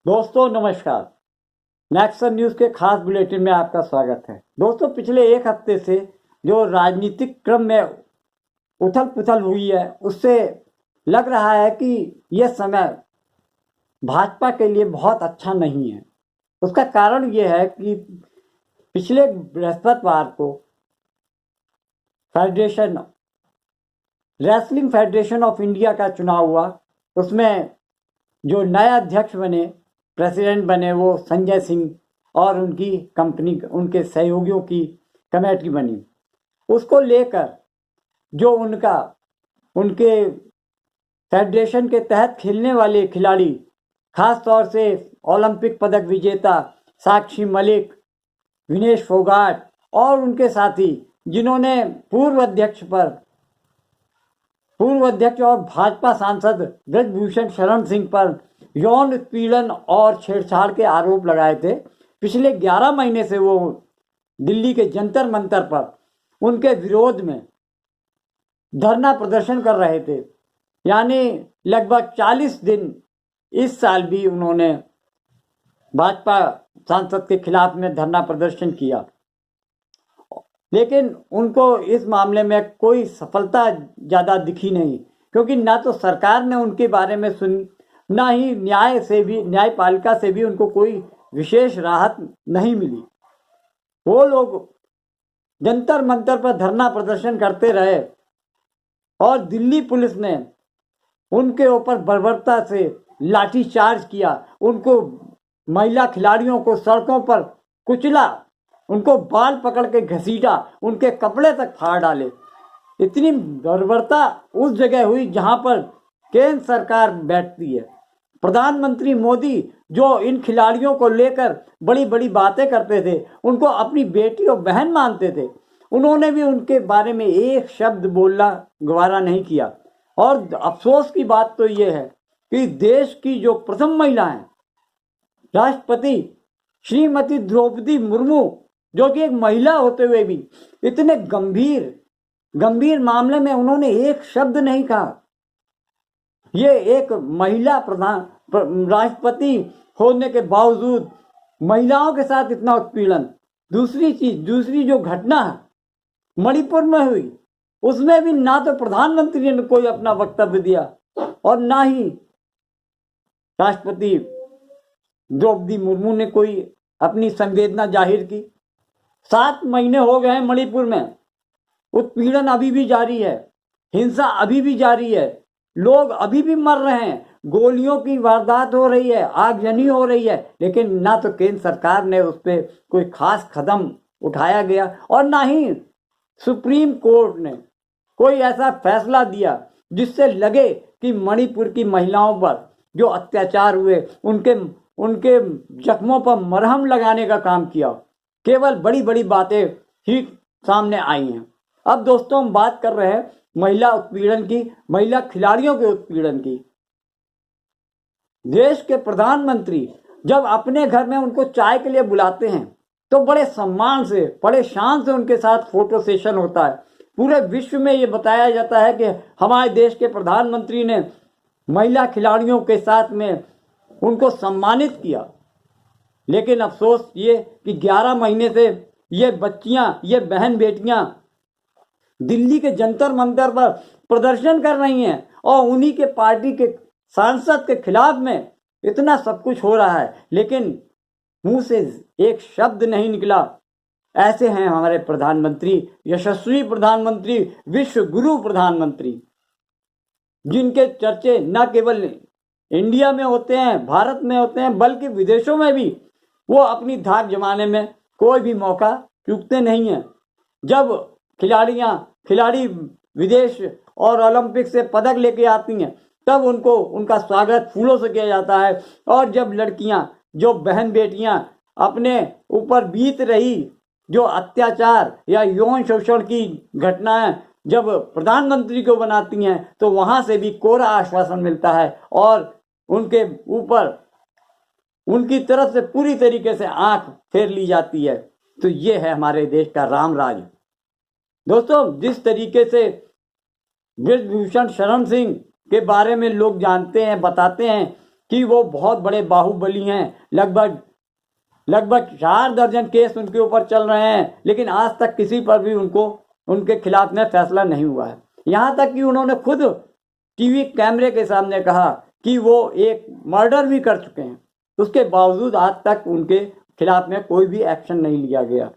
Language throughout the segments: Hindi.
दोस्तों नमस्कार। नेक्सन न्यूज़ के खास बुलेटिन में आपका स्वागत है। दोस्तों पिछले एक हफ्ते से जो राजनीतिक क्रम में उथल पुथल हुई है उससे लग रहा है कि यह समय भाजपा के लिए बहुत अच्छा नहीं है। उसका कारण यह है कि पिछले बृहस्पतिवार को रेसलिंग फेडरेशन ऑफ इंडिया का चुनाव हुआ। उसमें जो नया अध्यक्ष बने, प्रेसिडेंट बने, वो संजय सिंह और उनकी कंपनी, उनके सहयोगियों की कमेटी बनी। उसको लेकर जो उनके फेडरेशन के तहत खेलने वाले खिलाड़ी, खास तौर से ओलंपिक पदक विजेता साक्षी मलिक, विनेश फोगाट और उनके साथी, जिन्होंने पूर्व अध्यक्ष और भाजपा सांसद ब्रजभूषण शरण सिंह पर यौन उत्पीड़न और छेड़छाड़ के आरोप लगाए थे। पिछले 11 महीने से वो दिल्ली के जंतर मंतर पर उनके विरोध में धरना प्रदर्शन कर रहे थे। यानी लगभग 40 दिन इस साल भी उन्होंने भाजपा सांसद के खिलाफ में धरना प्रदर्शन किया, लेकिन उनको इस मामले में कोई सफलता ज़्यादा दिखी नहीं, क्योंकि ना तो सरकार ने उनके बारे में सुनी, ना ही न्यायपालिका से भी उनको कोई विशेष राहत नहीं मिली। वो लोग जंतर मंतर पर धरना प्रदर्शन करते रहे और दिल्ली पुलिस ने उनके ऊपर बर्बरता से लाठीचार्ज किया, उनको महिला खिलाड़ियों को सड़कों पर कुचला, उनको बाल पकड़ के घसीटा, उनके कपड़े तक फाड़ डाले। इतनी बर्बरता उस जगह हुई जहां पर केंद्र सरकार बैठती है। प्रधानमंत्री मोदी जो इन खिलाड़ियों को लेकर बड़ी बड़ी बातें करते थे, उनको अपनी बेटी और बहन मानते थे, उन्होंने भी उनके बारे में एक शब्द बोलना गवारा नहीं किया। और अफसोस की बात तो ये है कि देश की जो प्रथम महिला हैं, राष्ट्रपति श्रीमती द्रौपदी मुर्मू, जो कि एक महिला होते हुए भी इतने गंभीर मामले में उन्होंने एक शब्द नहीं कहा। ये एक महिला राष्ट्रपति होने के बावजूद महिलाओं के साथ इतना उत्पीड़न। दूसरी जो घटना मणिपुर में हुई, उसमें भी ना तो प्रधानमंत्री ने कोई अपना वक्तव्य दिया और ना ही राष्ट्रपति द्रौपदी मुर्मू ने कोई अपनी संवेदना जाहिर की। 7 महीने हो गए हैं मणिपुर में, उत्पीड़न अभी भी जारी है, हिंसा अभी भी जारी है, लोग अभी भी मर रहे हैं, गोलियों की वारदात हो रही है, आगजनी हो रही है, लेकिन ना तो केंद्र सरकार ने उस पर कोई खास कदम उठाया गया और ना ही सुप्रीम कोर्ट ने कोई ऐसा फैसला दिया जिससे लगे कि मणिपुर की महिलाओं पर जो अत्याचार हुए उनके जख्मों पर मरहम लगाने का काम किया। केवल बड़ी बड़ी बातें ही सामने आई हैं। अब दोस्तों हम बात कर रहे हैं महिला उत्पीड़न की, महिला खिलाड़ियों के उत्पीड़न की। देश के प्रधानमंत्री जब अपने घर में उनको चाय के लिए बुलाते हैं तो बड़े सम्मान से, बड़े शान से उनके साथ फोटो सेशन होता है। पूरे विश्व में ये बताया जाता है कि हमारे देश के प्रधानमंत्री ने महिला खिलाड़ियों के साथ में उनको सम्मानित किया। लेकिन अफसोस ये कि 11 महीने से ये बच्चियां, ये बहन बेटियां दिल्ली के जंतर मंतर पर प्रदर्शन कर रही हैं और उन्हीं के पार्टी के सांसद के खिलाफ में इतना सब कुछ हो रहा है, लेकिन मुंह से एक शब्द नहीं निकला। ऐसे हैं हमारे प्रधानमंत्री, यशस्वी प्रधानमंत्री, विश्व गुरु प्रधानमंत्री, जिनके चर्चे न केवल इंडिया में होते हैं, भारत में होते हैं, बल्कि विदेशों में भी वो अपनी धाक जमाने में कोई भी मौका चूकते नहीं हैं। जब खिलाड़ी विदेश और ओलंपिक से पदक लेके आती हैं तब उनका स्वागत फूलों से किया जाता है। और जब लड़कियां, जो बहन बेटियां अपने ऊपर बीत रही जो अत्याचार या यौन शोषण की घटनाएं जब प्रधानमंत्री को बनाती हैं तो वहां से भी कोरा आश्वासन मिलता है और उनके ऊपर उनकी तरफ से पूरी तरीके से आंख फेर ली जाती है। तो ये है हमारे देश का राम राज। दोस्तों, जिस तरीके से ब्रजभूषण शरण सिंह के बारे में लोग जानते हैं, बताते हैं कि वो बहुत बड़े बाहुबली हैं, लगभग 4 दर्जन केस उनके ऊपर चल रहे हैं, लेकिन आज तक किसी पर भी उनके खिलाफ में फैसला नहीं हुआ है। यहाँ तक कि उन्होंने खुद टीवी कैमरे के सामने कहा कि वो एक मर्डर भी कर चुके हैं, उसके बावजूद आज तक उनके खिलाफ में कोई भी एक्शन नहीं लिया गया।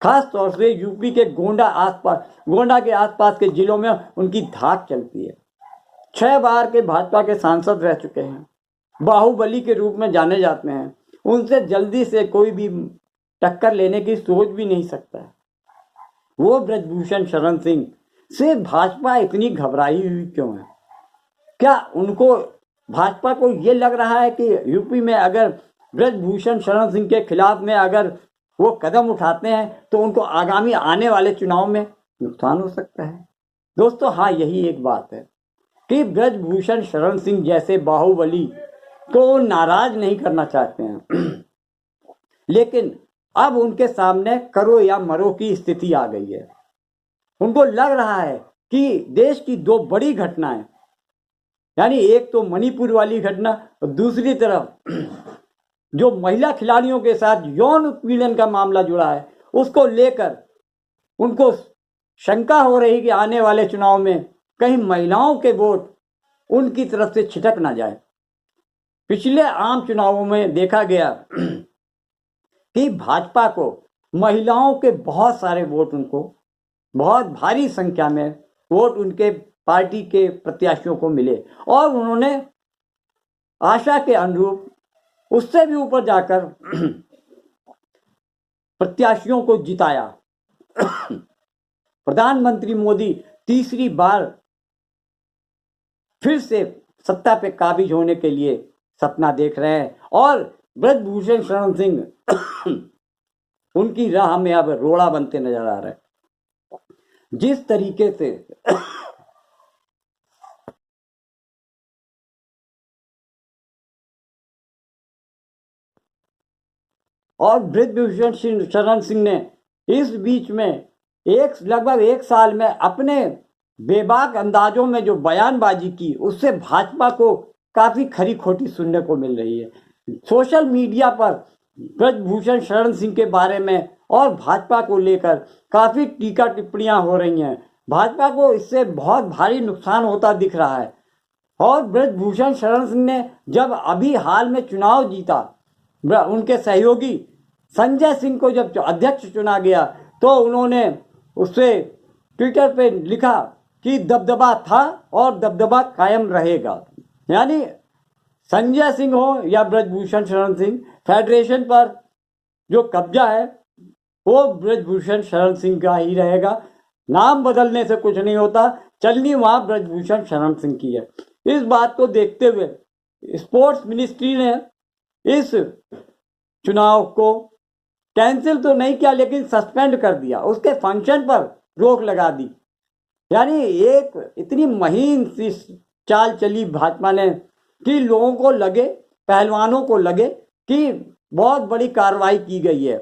खास तौर से यूपी के गोंडा के आसपास के जिलों में उनकी धाक चलती है। 6 बार के भाजपा के सांसद रह चुके हैं, बाहुबली के रूप में जाने जाते हैं, उनसे जल्दी से कोई भी टक्कर लेने की सोच भी नहीं सकता है। वो ब्रजभूषण शरण सिंह से भाजपा इतनी घबराई हुई क्यों है? क्या उनको भाजपा को ये लग रहा है कि यूपी में अगर ब्रजभूषण शरण सिंह के खिलाफ में अगर वो कदम उठाते हैं तो उनको आगामी आने वाले चुनाव में नुकसान हो सकता है? दोस्तों, हाँ, यही एक बात है कि ब्रजभूषण शरण सिंह जैसे बाहुबली को नाराज नहीं करना चाहते हैं, लेकिन अब उनके सामने करो या मरो की स्थिति आ गई है। उनको लग रहा है कि देश की 2 बड़ी घटनाएं, यानी एक तो मणिपुर वाली घटना और दूसरी तरफ जो महिला खिलाड़ियों के साथ यौन उत्पीड़न का मामला जुड़ा है, उसको लेकर उनको शंका हो रही कि आने वाले चुनाव में कहीं महिलाओं के वोट उनकी तरफ से छिटक ना जाए। पिछले आम चुनावों में देखा गया कि भाजपा को महिलाओं के बहुत सारे वोट, उनको बहुत भारी संख्या में वोट उनके पार्टी के प्रत्याशियों को मिले और उन्होंने आशा के अनुरूप उससे भी ऊपर जाकर प्रत्याशियों को जिताया। प्रधानमंत्री मोदी तीसरी बार फिर से सत्ता पे काबिज होने के लिए सपना देख रहे हैं और ब्रजभूषण शरण सिंह उनकी राह में अब रोड़ा बनते नजर आ रहे हैं। जिस तरीके से और ब्रजभूषण शरण सिंह ने इस बीच में लगभग 1 साल में अपने बेबाक अंदाजों में जो बयानबाजी की, उससे भाजपा को काफी खरी खोटी सुनने को मिल रही है। सोशल मीडिया पर ब्रजभूषण शरण सिंह के बारे में और भाजपा को लेकर काफी टीका टिप्पणियां हो रही हैं। भाजपा को इससे बहुत भारी नुकसान होता दिख रहा है और ब्रजभूषण शरण सिंह ने जब अभी हाल में चुनाव जीता, उनके सहयोगी संजय सिंह को जब अध्यक्ष चुना गया तो उन्होंने उससे ट्विटर पे लिखा कि दबदबा था और दबदबा कायम रहेगा। यानी संजय सिंह हो या ब्रजभूषण शरण सिंह, फेडरेशन पर जो कब्जा है वो ब्रजभूषण शरण सिंह का ही रहेगा। नाम बदलने से कुछ नहीं होता, चलनी वहां ब्रजभूषण शरण सिंह की है। इस बात को देखते हुए स्पोर्ट्स मिनिस्ट्री ने इस चुनाव को कैंसिल तो नहीं किया लेकिन सस्पेंड कर दिया, उसके फंक्शन पर रोक लगा दी। यानी एक इतनी महीन सी चाल चली भाजपा ने कि लोगों को लगे, पहलवानों को लगे कि बहुत बड़ी कार्रवाई की गई है,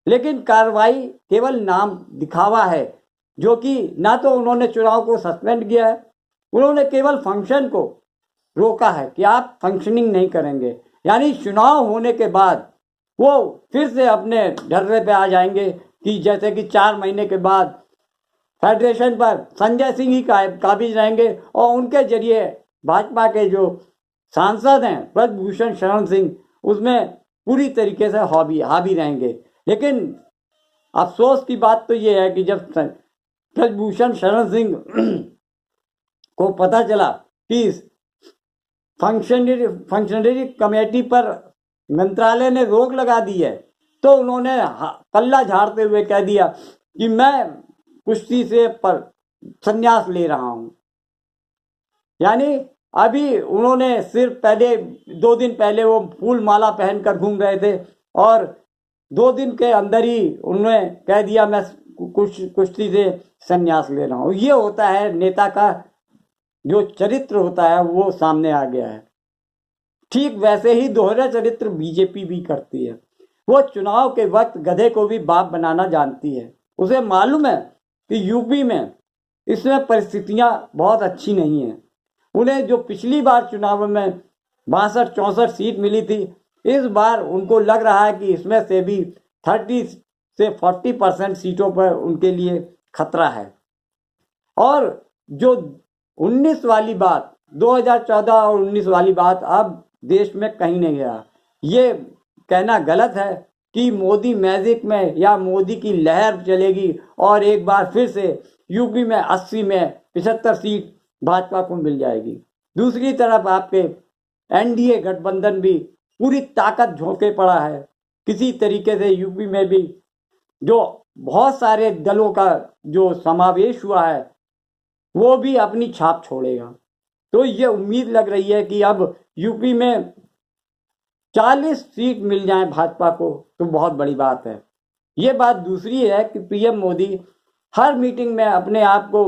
लेकिन कार्रवाई केवल नाम दिखावा है, जो कि ना तो उन्होंने चुनाव को सस्पेंड किया है, उन्होंने केवल फंक्शन को रोका है कि आप फंक्शनिंग नहीं करेंगे। यानी चुनाव होने के बाद वो फिर से अपने ढर्रे पे आ जाएंगे कि जैसे कि 4 महीने के बाद फेडरेशन पर संजय सिंह ही काबिज रहेंगे और उनके जरिए भाजपा के जो सांसद हैं ब्रजभूषण शरण सिंह उसमें पूरी तरीके से हावी रहेंगे। लेकिन अफसोस की बात तो ये है कि जब ब्रजभूषण शरण सिंह को पता चला कि फंक्शनरी कमेटी पर मंत्रालय ने रोक लगा दी है तो उन्होंने पल्ला झाड़ते हुए कह दिया कि मैं कुश्ती से पर संन्यास ले रहा हूं। यानी अभी उन्होंने सिर्फ पहले 2 दिन पहले वो फूल माला पहनकर घूम रहे थे और 2 दिन के अंदर ही उन्होंने कह दिया मैं कुश्ती से संन्यास ले रहा हूं। ये होता है नेता का जो चरित्र होता है वो सामने आ गया है। ठीक वैसे ही दोहरा चरित्र बीजेपी भी करती है। वो चुनाव के वक्त गधे को भी बाप बनाना जानती है। उसे मालूम है कि यूपी में इसमें परिस्थितियां बहुत अच्छी नहीं हैं। उन्हें जो पिछली बार चुनाव में 62-64 सीट मिली थी। इस बार उनको लग रहा है कि इसमें से भी 30 से 40% सीटों पर उनके लिए खतरा है। और जो 19 वाली बात, 2014 और 19 वाली बात अब देश में कहीं नहीं गया। ये कहना गलत है कि मोदी मैजिक में या मोदी की लहर चलेगी और एक बार फिर से यूपी में 80 में 75 सीट भाजपा को मिल जाएगी। दूसरी तरफ आपके एनडीए गठबंधन भी पूरी ताकत झोंके पड़ा है। किसी तरीके से यूपी में भी जो बहुत सारे दलों का जो समावेश हुआ है वो भी अपनी छाप छोड़ेगा। तो ये उम्मीद लग रही है कि अब यूपी में 40 सीट मिल जाए भाजपा को तो बहुत बड़ी बात है। ये बात दूसरी है कि पीएम मोदी हर मीटिंग में अपने आप को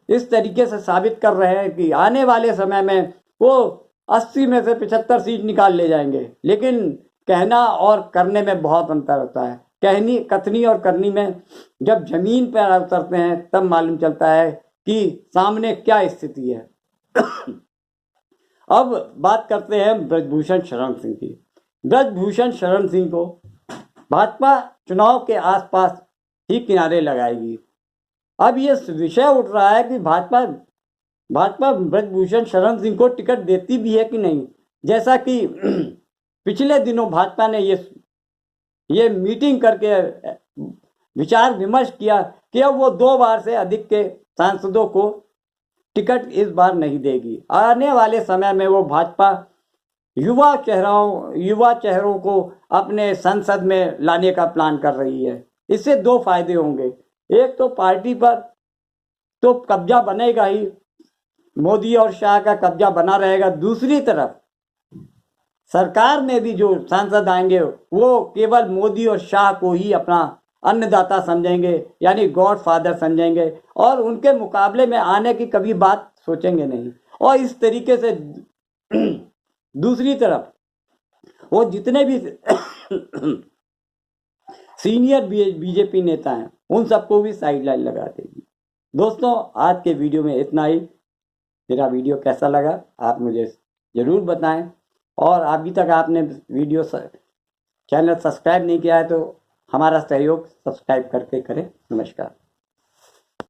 इस तरीके से साबित कर रहे हैं कि आने वाले समय में वो 80 में से 75 सीट निकाल ले जाएंगे, लेकिन कहना और करने में बहुत अंतर होता है। कथनी और करनी में जब जमीन पर उतरते हैं तब मालूम चलता है कि सामने क्या स्थिति है। अब बात करते हैं ब्रजभूषण शरण सिंह की। ब्रजभूषण शरण सिंह को भाजपा चुनाव के आसपास ही किनारे लगाएगी। अब ये विषय उठ रहा है कि भाजपा ब्रजभूषण शरण सिंह को टिकट देती भी है कि नहीं। जैसा कि पिछले दिनों भाजपा ने ये मीटिंग करके विचार विमर्श किया कि अब वो 2 बार से अधिक के सांसदों को टिकट इस बार नहीं देगी। आने वाले समय में वो भाजपा युवा चेहरों को अपने संसद में लाने का प्लान कर रही है। इससे 2 फायदे होंगे। एक तो पार्टी पर तो कब्जा बनेगा ही, मोदी और शाह का कब्जा बना रहेगा। दूसरी तरफ सरकार में भी जो सांसद आएंगे वो केवल मोदी और शाह को ही अपना अन्नदाता समझेंगे, यानी गॉड फादर समझेंगे और उनके मुकाबले में आने की कभी बात सोचेंगे नहीं। और इस तरीके से दूसरी तरफ वो जितने भी सीनियर बीजेपी नेता हैं उन सबको भी साइड लाइन लगा देगी। दोस्तों, आज के वीडियो में इतना ही। मेरा वीडियो कैसा लगा आप मुझे ज़रूर बताएं, और अभी तक आपने चैनल सब्सक्राइब नहीं किया है तो हमारा सहयोग सब्सक्राइब करके करें। नमस्कार।